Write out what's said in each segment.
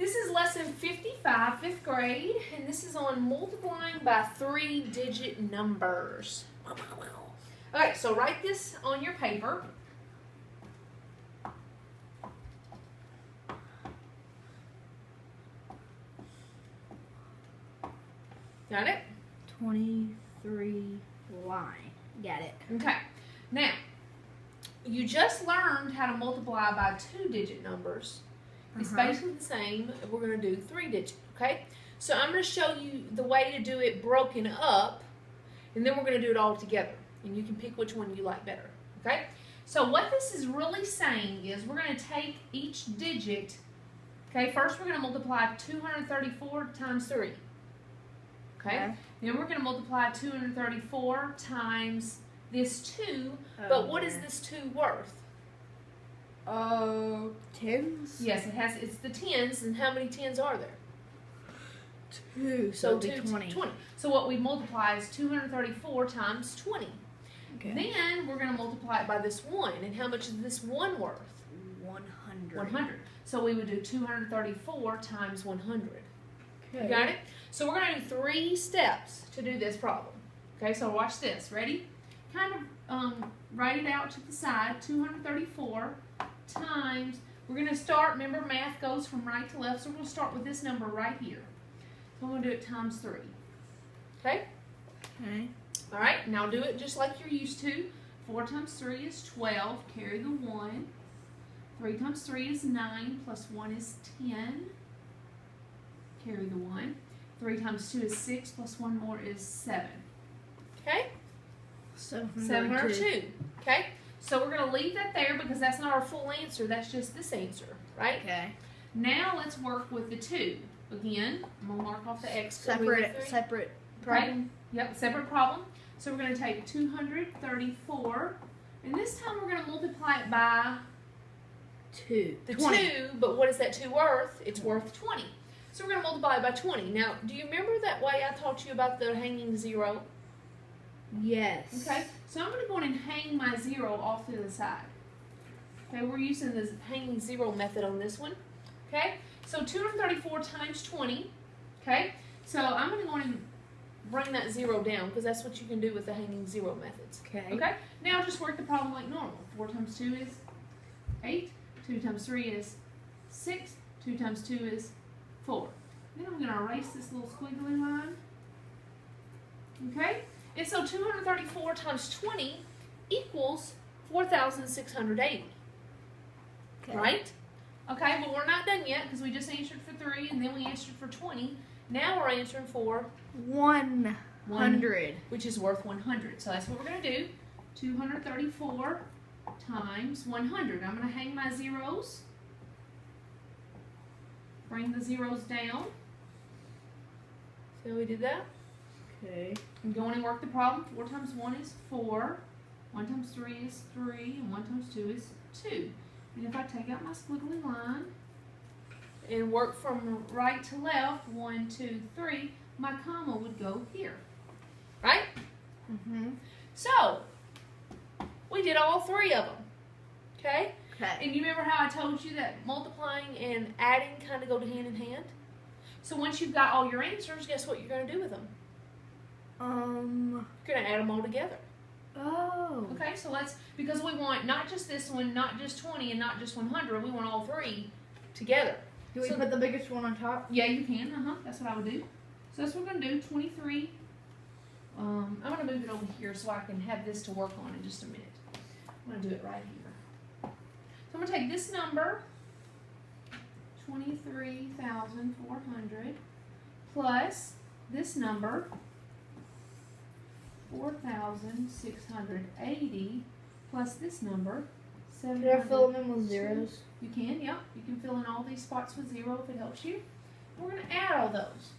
This is lesson 55, 5th grade, and this is on multiplying by 3-digit numbers. Okay, so write this on your paper. Got it? 23 line. Got it. Okay. Now, you just learned how to multiply by 2-digit numbers. It's basically the same. We're going to do 3-digit, okay? So I'm going to show you the way to do it broken up, and then we're going to do it all together. And you can pick which one you like better, okay? So what this is really saying is we're going to take each digit, okay? First we're going to multiply 234 times 3, okay? Then we're going to multiply 234 times this 2, but what is this 2 worth? Tens? Yes, it's the tens, and how many tens are there? 2, so it'll be 20. 20. So what we multiply is 234 times 20. Okay. Then we're going to multiply it by this 1, and how much is this 1 worth? 100. 100. So we would do 234 times 100. Okay. You got it? So we're going to do 3 steps to do this problem. Okay, so watch this. Ready? Kind of write it out to the side. 234 times, we're going to start, remember math goes from right to left, so we're going to start with this number right here. So I'm going to do it times 3. Okay? Okay. All right, now do it just like you're used to. 4 times 3 is 12, carry the 1. 3 times 3 is 9, plus 1 is 10, carry the 1. 3 times 2 is 6, plus 1 more is 7. Okay? 702. Okay? So we're going to leave that there because that's not our full answer. That's just this answer, right? Okay. Now let's work with the 2. Again, I'm going to mark off the X. Separate problem. Okay. Yep, separate problem. So we're going to take 234, and this time we're going to multiply it by 2. the 20. 2, but what is that 2 worth? It's worth 20. So we're going to multiply it by 20. Now, do you remember that way I taught you about the hanging 0? Yes. Okay, so I'm going to go in and hang my 0 off to the side. Okay, we're using the hanging 0 method on this one. Okay, so 234 times 20. Okay, so I'm going to go in and bring that 0 down because that's what you can do with the hanging 0 methods. Okay. Okay, now just work the problem like normal. 4 times 2 is 8. 2 times 3 is 6. 2 times 2 is 4. Then I'm going to erase this little squiggly line. Okay? And so 234 times 20 equals 4,680. Okay. Right? Okay, but we're not done yet because we just answered for 3 and then we answered for 20. Now we're answering for 100. Which is worth 100. So that's what we're going to do. 234 times 100. I'm going to hang my zeros. Bring the zeros down. So we did that. Okay. I'm going and work the problem. 4 times 1 is 4. 1 times 3 is 3. And 1 times 2 is 2. And if I take out my squiggly line and work from right to left, 1, 2, 3, my comma would go here. Right? Mm-hmm. So, we did all 3 of them. Okay? Okay. And you remember how I told you that multiplying and adding kind of go hand in hand? So once you've got all your answers, guess what you're going to do with them? You're going to add them all together. Oh. Okay, so let's, because we want not just this one, not just 20, and not just 100, we want all 3 together. Do we put the biggest one on top? Yeah, you can, that's what I would do. So that's what we're going to do, 23. I'm going to move it over here so I can have this to work on in just a minute. I'm going to do it right here. So I'm going to take this number, 23,400, plus this number, 4,680, plus this number, 700. Can I fill them in with zeros? You can, yeah. You can fill in all these spots with 0 if it helps you. And we're going to add all those.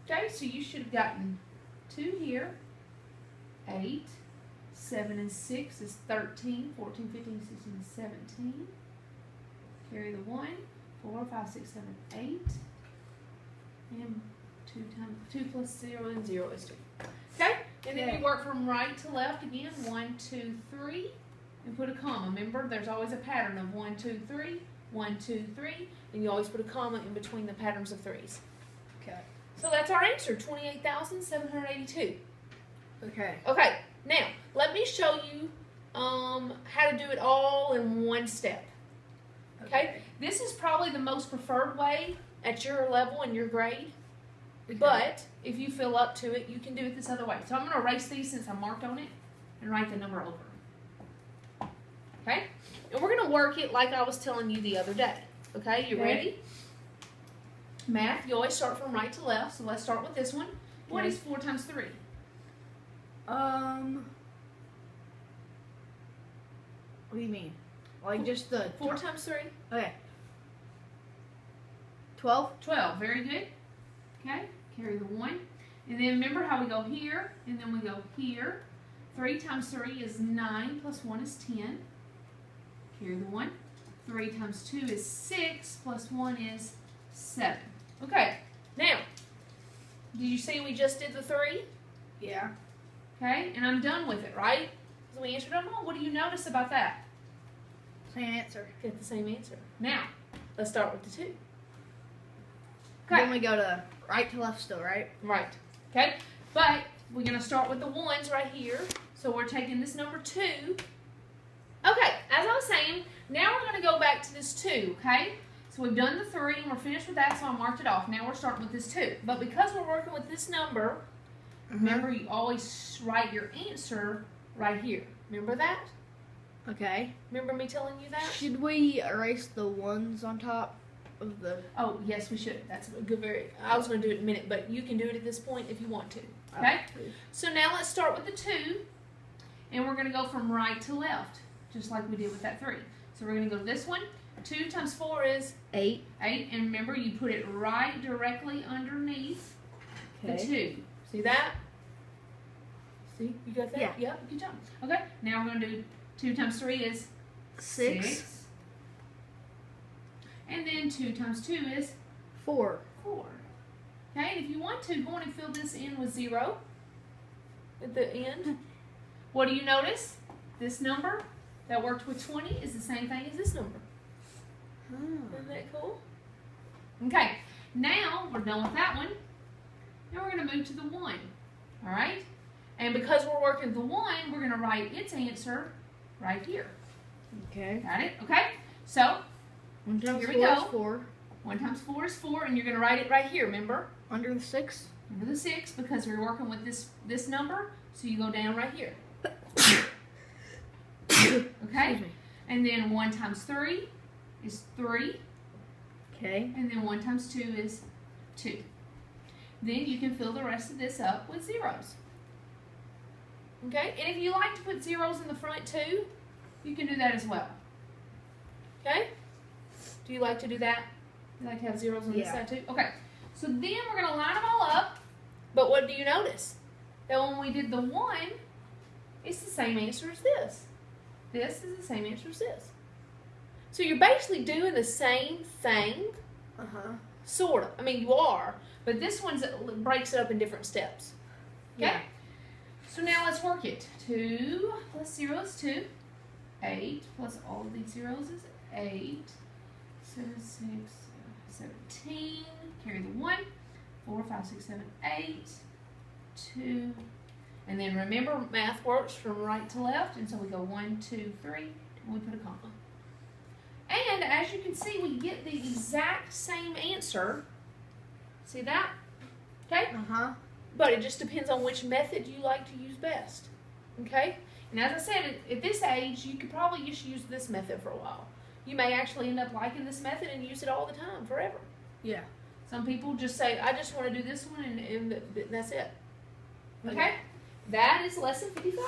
Okay, so you should have gotten 2 here, 8, 7 and 6 is 13, 14, 15, 16, 17. Carry the 1, 4, 5, 6, 7, 8. And 2 plus 0 and 0 is 2. Okay? And then you work from right to left again. 1, 2, 3. and put a comma. Remember, there's always a pattern of 1, 2, 3, 1, 2, 3, and you always put a comma in between the patterns of threes. Okay. So that's our answer, 28,782. Okay. Okay, now let me show you how to do it all in one step. Okay? This is probably the most preferred way at your level and your grade. Okay. But if you feel up to it, you can do it this other way. So I'm going to erase these since I marked on it and write the number over. Okay? And we're going to work it like I was telling you the other day. Okay? You ready? Math, you always start from right to left. So let's start with this one. What is 4 times 3? What do you mean? Like just the 4 times 3? Okay. 12. 12. Very good. Okay? Carry the 1. And then remember how we go here, and then we go here. 3 times 3 is 9, plus 1 is 10. Carry the 1. 3 times 2 is 6, plus 1 is 7. Okay, now, did you see we just did the 3? Yeah. Okay, and I'm done with it, right? So we answered them all. What do you notice about that? Same answer. Get the same answer. Now, let's start with the 2. Then we go to right to left still, right? Right. Okay, but we're going to start with the 1s right here. So we're taking this number 2. Okay, as I was saying, now we're going to go back to this 2, okay? So we've done the 3 and we're finished with that, so I marked it off. Now we're starting with this 2. But because we're working with this number, remember you always write your answer right here. Remember that? Okay. Remember me telling you that? Should we erase the 1s on top of the... Oh, yes, we should. That's a good, I was going to do it in a minute, but you can do it at this point if you want to. Okay? So now let's start with the 2, and we're going to go from right to left, just like we did with that 3. So we're going to go to this one. 2 times 4 is 8. 8, and remember you put it right directly underneath the 2. See that? See? You got that? Yeah. Yep, good job. Okay, now we're going to do 2 times 3 is 6. And then 2 times 2 is 4. 4. Okay, and if you want to, go on and fill this in with 0 at the end. What do you notice? This number that worked with 20 is the same thing as this number. Isn't that cool? Okay, now we're done with that one. Now we're going to move to the 1. All right? And because we're working the 1, we're going to write its answer right here. Okay. Got it? Okay? So, 1 times here 4 we go. is 4. 1 times 4 is 4, and you're going to write it right here, remember? Under the 6. Under the 6, because we're working with this number, so you go down right here. Okay? Excuse me. And then 1 times 3 is 3. Okay. And then 1 times 2 is 2. Then you can fill the rest of this up with zeros. Okay? And if you like to put zeros in the front too, you can do that as well. Okay? Do you like to do that? You like to have zeros on this side too? Okay. So then we're going to line them all up. But what do you notice? That when we did the 1, it's the same answer as this. This is the same answer as this. So you're basically doing the same thing. Sort of. I mean, you are. But this one breaks it up in different steps. Okay? Yeah. So now let's work it. 2 plus 0 is 2. 8 plus all of these zeros is 8. 7, 6, 17. Carry the 1. 4, 5, 6, 7, 8. 2. And then remember, math works from right to left. And so we go 1, 2, 3. And we put a comma. And as you can see, we get the exact same answer. See that? Okay? But it just depends on which method you like to use best. Okay? And as I said, at this age, you could probably just use this method for a while. You may actually end up liking this method and use it all the time, forever. Yeah. Some people just say, I just want to do this one, and that's it. Okay? That is lesson 55.